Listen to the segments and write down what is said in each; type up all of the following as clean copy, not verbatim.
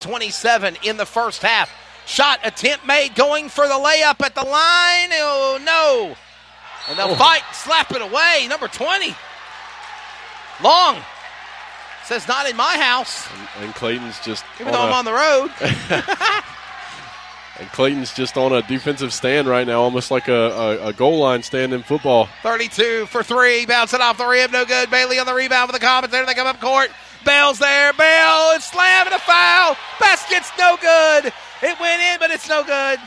27 in the first half. Shot attempt made, going for the layup at the line. Oh, no. And they'll fight, slap it away. Number 20. Long. Says not in my house. And Clayton's just even though I'm on the road. And Clayton's just on a defensive stand right now, almost like a goal line stand in football. 32 for three, bouncing off the rim, no good. Bailey on the rebound for the Comets. There they come up court. Bell's there. Bell is slamming a foul. Basket's no good. It went in, but it's no good.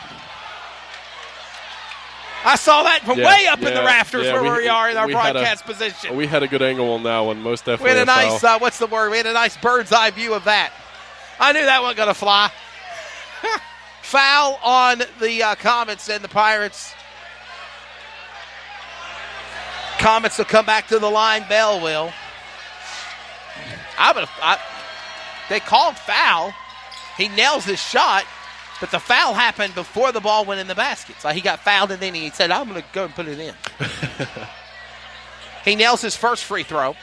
I saw that from way up in the rafters where we are in our broadcast position. We had a good angle on that one, most definitely. We had a nice, what's the word? We had a nice bird's eye view of that. I knew that wasn't going to fly. Foul on the Comets and the Pirates. Comets will come back to the line. Bell will. They called foul. He nails his shot, but the foul happened before the ball went in the basket. So he got fouled, and then he said, I'm going to go and put it in. He nails his first free throw.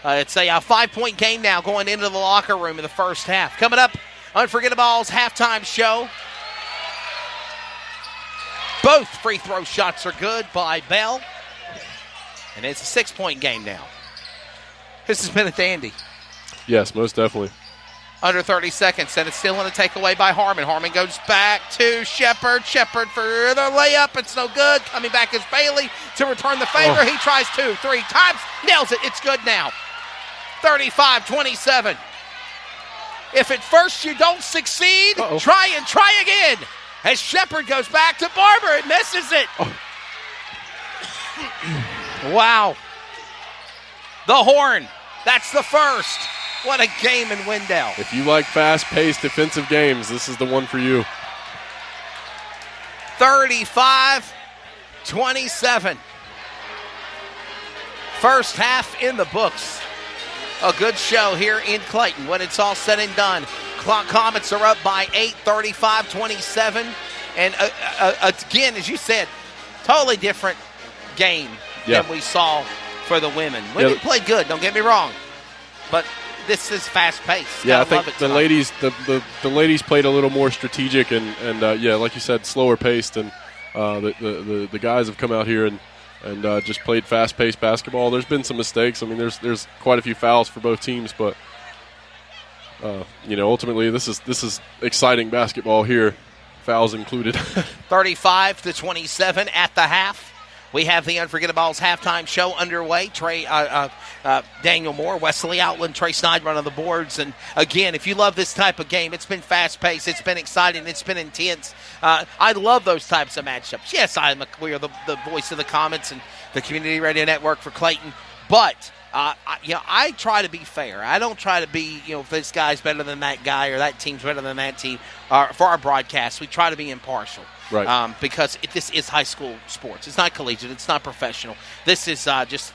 It's a 5-point game now going into the locker room in the first half. Coming up, Unforgettables halftime show. Both free throw shots are good by Bell. And it's a 6-point game now. This has been a dandy. Yes, most definitely. Under 30 seconds, and it's still in a takeaway by Harmon. Harmon goes back to Shepard. Shepard for the layup. It's no good. Coming back is Bailey to return the favor. He tries 2, 3 times. Nails it. It's good now. 35-27. If at first you don't succeed, try again. As Shepard goes back to Barber and misses it. Wow. The horn. That's the first. What a game in Wendell. If you like fast-paced defensive games, this is the one for you. 35-27. First half in the books. A good show here in Clayton when it's all said and done. Comets are up by 8, 35-27. And again, as you said, totally different game than we saw for the women. Women played good, don't get me wrong. But this is fast-paced. Yeah, I think the ladies played a little more strategic and like you said, slower-paced. And the guys have come out here and just played fast-paced basketball. There's been some mistakes. I mean, there's quite a few fouls for both teams, but ultimately this is exciting basketball here, fouls included. 35-27 at the half. We have the Unforgettables halftime show underway. Daniel Moore, Wesley Outland, Trey Snyder on the boards. And again, if you love this type of game, it's been fast-paced, it's been exciting, it's been intense. I love those types of matchups. Yes, we are the voice of the Comets and the Community Radio Network for Clayton. But I try to be fair. I don't try to be, if this guy's better than that guy or that team's better than that team. For our broadcast, we try to be impartial. Right. Because this is high school sports. It's not collegiate. It's not professional. This is just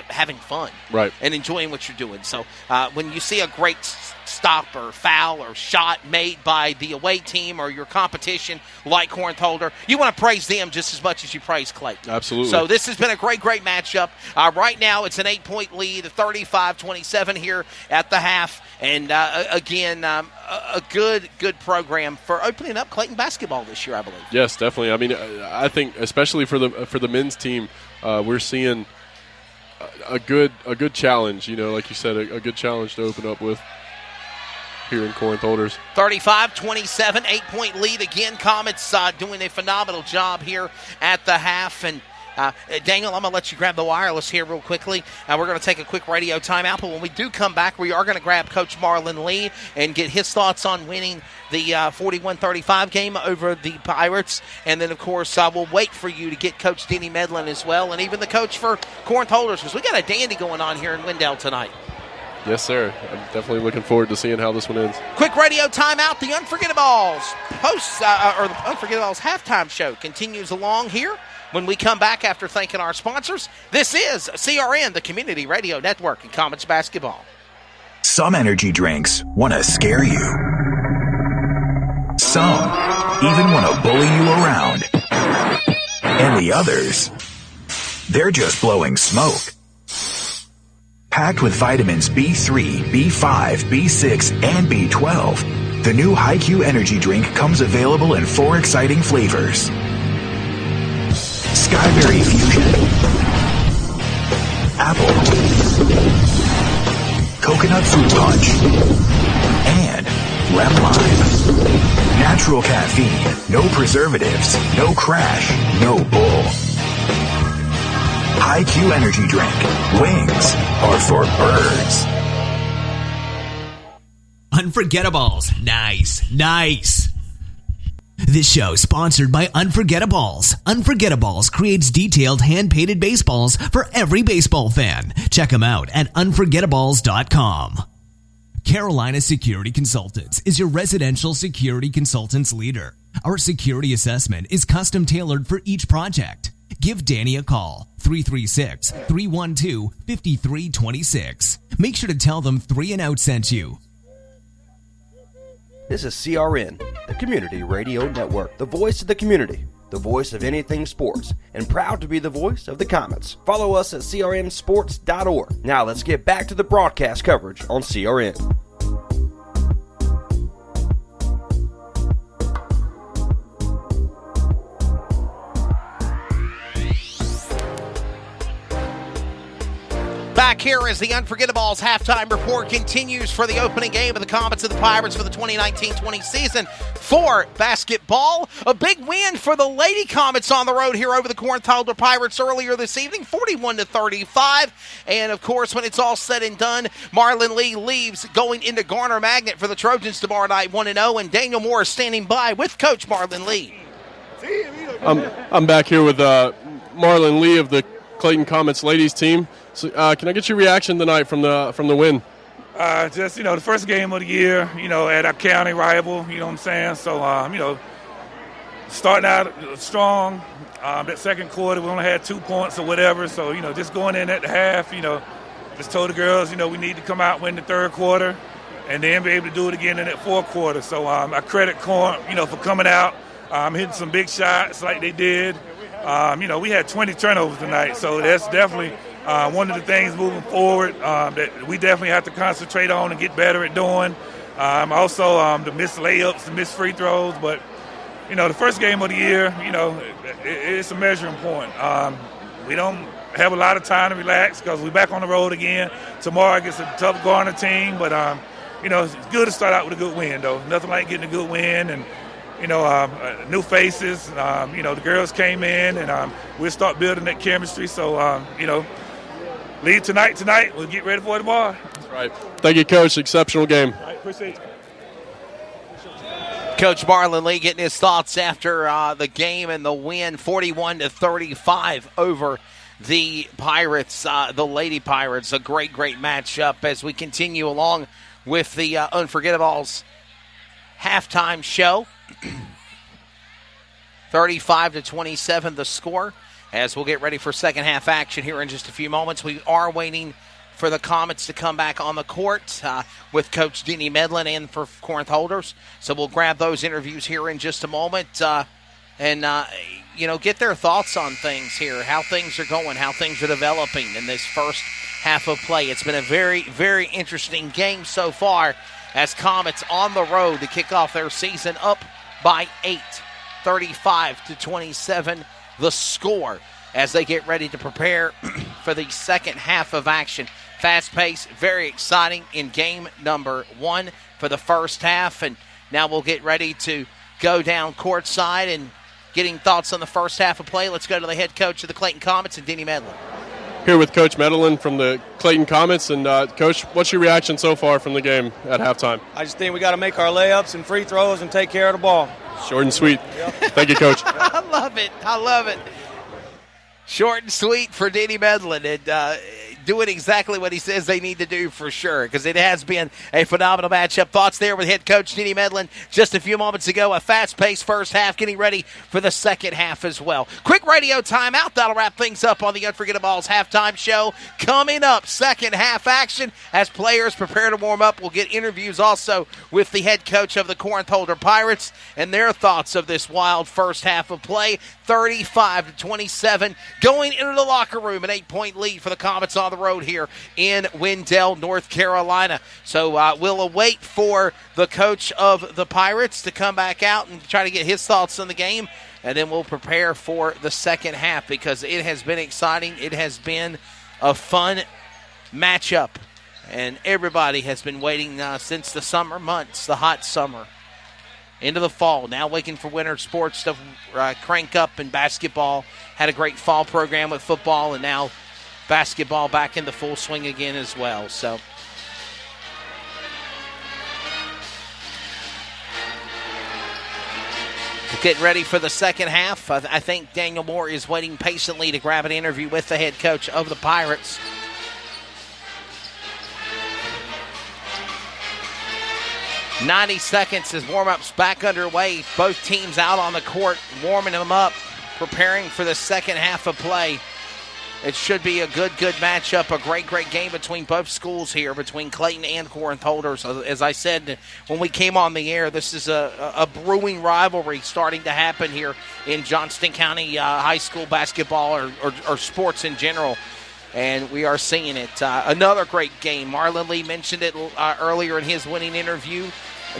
having fun. Right. And enjoying what you're doing. So when you see a great stop or foul or shot made by the away team or your competition like Corinth-Holder, you want to praise them just as much as you praise Clayton. Absolutely. So this has been a great matchup. Right now it's an 8-point lead, 35-27 here at the half. And again, a good program for opening up Clayton basketball this year, I believe. Yes, definitely. I mean, I think especially for the men's team, we're seeing a good challenge. Like you said, a good challenge to open up with here in Corinth-Holders. 35-27, 8-point lead again. Comets doing a phenomenal job here at the half. And Daniel, I'm going to let you grab the wireless here real quickly. We're going to take a quick radio timeout, but when we do come back, we are going to grab Coach Marlon Lee and get his thoughts on winning the 41-35 game over the Pirates. And then, of course, we'll wait for you to get Coach Denny Medlin as well, and even the coach for Corinth-Holders, because we got a dandy going on here in Wendell tonight. Yes, sir. I'm definitely looking forward to seeing how this one ends. Quick radio timeout. The Unforgettables or the Unforgettables halftime show continues along here. When we come back after thanking our sponsors, this is CRN, the Community Radio Network, and Comets basketball. Some energy drinks want to scare you. Some even want to bully you around. And the others, they're just blowing smoke. Packed with vitamins B3, B5, B6, and B12. The new HiQ Energy Drink comes available in 4 exciting flavors. Skyberry Fusion, Apple, Coconut Fruit Punch, and Lemon Lime. Natural caffeine, no preservatives, no crash, no bull. HiQ Energy Drink. Wings are for birds. Unforgettables. Nice. This show sponsored by Unforgettables. Unforgettables creates detailed hand-painted baseballs for every baseball fan. Check them out at unforgettables.com. Carolina Security Consultants is your residential security consultants leader. Our security assessment is custom tailored for each project. Give Danny a call, 336-312-5326. Make sure to tell them 3 and Out sent you. This is CRN, the Community Radio Network, the voice of the community, the voice of anything sports, and proud to be the voice of the Comets. Follow us at crnsports.org. Now let's get back to the broadcast coverage on CRN. Back here as the Unforgettables halftime report continues for the opening game of the Comets and the Pirates for the 2019-20 season for basketball. A big win for the Lady Comets on the road here over the Corinth-Holders Pirates earlier this evening, 41-35. And, of course, when it's all said and done, Marlon Lee leaves going into Garner Magnet for the Trojans tomorrow night 1-0, and Daniel Moore is standing by with Coach Marlon Lee. I'm back here with Marlon Lee of the Clayton Comets ladies team. So, can I get your reaction tonight from the win? Just, the first game of the year, at our county rival, you know what I'm saying? So, starting out strong. That second quarter, we only had 2 points or whatever. So, just going in at the half, just told the girls, we need to come out and win the third quarter and then be able to do it again in that fourth quarter. So, I credit Corinth, for coming out, hitting some big shots like they did. We had 20 turnovers tonight, so that's definitely one of the things moving forward that we definitely have to concentrate on and get better at doing. Also, the missed layups, the missed free throws. But, the first game of the year, it's a measuring point. We don't have a lot of time to relax because we're back on the road again. Tomorrow against a tough Garner team. But, it's good to start out with a good win, though. Nothing like getting a good win. And, new faces. The girls came in, and we'll start building that chemistry. So, leave tonight. We'll get ready for it tomorrow. That's right. Thank you, Coach. Exceptional game. All right, appreciate it. Coach Marlon Lee getting his thoughts after the game and the win, 41-35 over the Pirates, the Lady Pirates. A great matchup as we continue along with the Unforgettables halftime show. 35-27 the score. As we'll get ready for second half action here in just a few moments. We are waiting for the Comets to come back on the court with Coach Denny Medlin and for Corinth-Holders. So we'll grab those interviews here in just a moment and get their thoughts on things here, how things are going, how things are developing in this first half of play. It's been a very, very interesting game so far as Comets on the road to kick off their season up by 8, 35-27. The score as they get ready to prepare for the second half of action. Fast pace, very exciting in game number 1 for the first half. And now we'll get ready to go down courtside and getting thoughts on the first half of play. Let's go to the head coach of the Clayton Comets and Denny Medlin. Here with Coach Medlin from the Clayton Comets. And, Coach, what's your reaction so far from the game at halftime? I just think we got to make our layups and free throws and take care of the ball. Short and sweet. Yep. Thank you, Coach. I love it. Short and sweet for Denny Medlin. And doing exactly what he says they need to do for sure, because it has been a phenomenal matchup. Thoughts there with head coach Denny Medlin just a few moments ago. A fast-paced first half, getting ready for the second half as well. Quick radio timeout. That'll wrap things up on the Unforgettables halftime show. Coming up, second half action as players prepare to warm up. We'll get interviews also with the head coach of the Corinth-Holders Pirates and their thoughts of this wild first half of play. 35-27, going into the locker room, an 8-point lead for the Comets on the road here in Wendell, North Carolina. So we'll await for the coach of the Pirates to come back out and try to get his thoughts on the game, and then we'll prepare for the second half because it has been exciting. It has been a fun matchup, and everybody has been waiting since the summer months, the hot summer, into the fall. Now waiting for winter sports to crank up, and basketball had a great fall program with football, and now basketball back in the full swing again as well. So getting ready for the second half. I think Daniel Moore is waiting patiently to grab an interview with the head coach of the Pirates. "90 seconds as warm-ups back underway. Both teams out on the court, warming them up, preparing for the second half of play. It should be a good matchup, a great game between both schools here, between Clayton and Corinth-Holders. As I said when we came on the air, this is a brewing rivalry starting to happen here in Johnston County high school basketball or sports in general, and we are seeing it. Another great game. Marlon Lee mentioned it earlier in his winning interview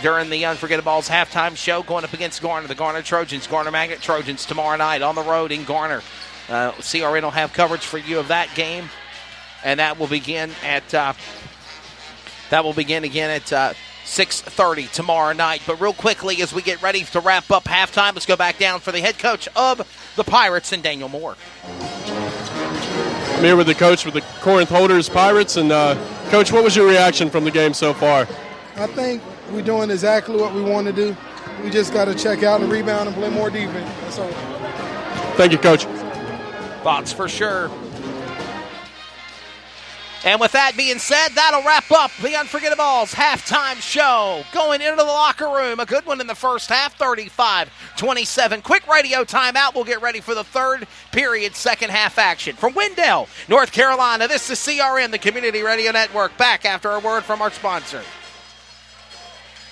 during the Unforgettables halftime show, going up against Garner, the Garner Trojans, Garner Magnet Trojans, tomorrow night on the road in Garner. CRN will have coverage for you of that game, and that will begin again at 6:30 tomorrow night. But real quickly, as we get ready to wrap up halftime, let's go back down for the head coach of the Pirates, and Daniel Moore. I'm here with the coach with the Corinth-Holders Pirates, and Coach, what was your reaction from the game so far? I think we're doing exactly what we want to do. We just got to check out and rebound and play more defense. That's all. Thank you, Coach. Thoughts for sure. And with that being said, that'll wrap up the Unforgettables halftime show. Going into the locker room, a good one in the first half, 35-27. Quick radio timeout. We'll get ready for the third period, second half action. From Wendell, North Carolina, this is CRN, the Community Radio Network. Back after a word from our sponsor.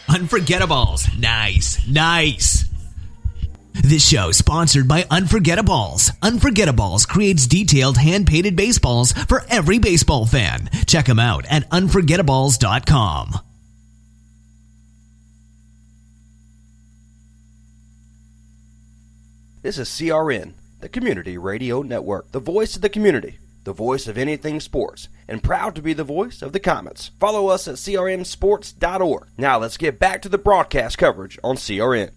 Unforgettables. Nice. This show sponsored by Unforgettables. Unforgettables creates detailed hand-painted baseballs for every baseball fan. Check them out at unforgettables.com. This is CRN, the Community Radio Network, the voice of the community, the voice of anything sports, and proud to be the voice of the Comets. Follow us at crnsports.org. Now let's get back to the broadcast coverage on CRN.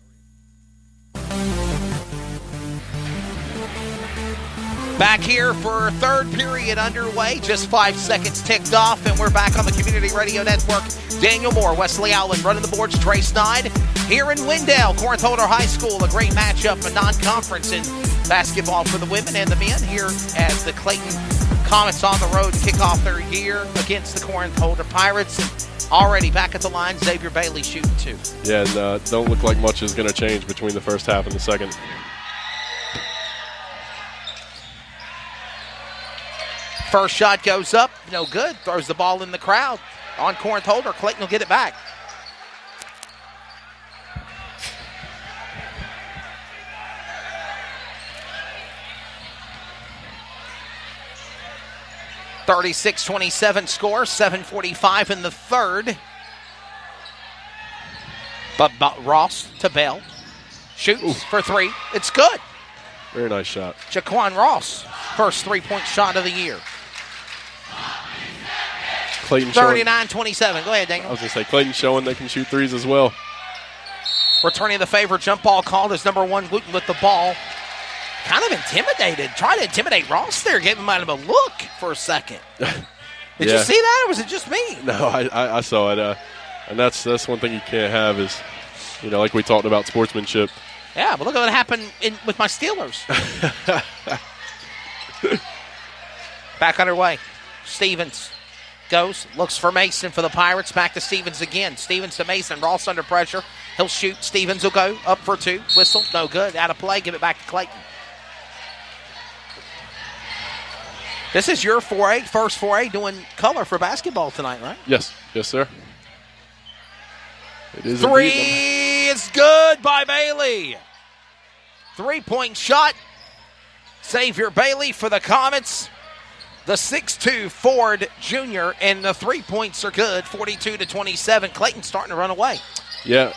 Back here for third period underway. Just 5 seconds ticked off, and we're back on the Community Radio Network. Daniel Moore, Wesley Outland running the boards. Trey Sneid here in Wendell, Corinth-Holder High School. A great matchup, a non-conference in basketball for the women and the men here as the Clayton Comets on the road to kick off their year against the Corinth-Holder Pirates. And already back at the line, Xavier Bailey shooting two. Yeah, and don't look like much is going to change between the first half and the second. First shot goes up, no good. Throws the ball in the crowd on Corinth-Holder. Clayton will get it back. (36-27) score, 7:45 in the third. But Ross to Bell. Shoots for three. It's good. Very nice shot. Jaquan Ross, first three-point shot of the year. Clayton 39-27. Go ahead, Daniel. I was going to say, Clayton showing they can shoot threes as well. Returning the favor, jump ball called as number one Wooten with the ball. Kind of intimidated. Trying to intimidate Ross there. Gave him a look for a second. Did you see that, or was it just me? No, I saw it. And that's one thing you can't have is, like we talked about sportsmanship. Yeah, but look at what happened with my Steelers. Back underway. Stevens goes, looks for Mason for the Pirates. Back to Stevens again. Stevens to Mason. Ross under pressure. He'll shoot. Stevens will go up for two. Whistle. No good. Out of play. Give it back to Clayton. This is your first foray doing color for basketball tonight, right? Yes, sir. It is three indeed. is good by Bailey. 3-point shot. Xavier Bailey for the Comets. the 6'2 Ford Jr., and the 3 points are good, 42-27. Clayton starting to run away. Yeah,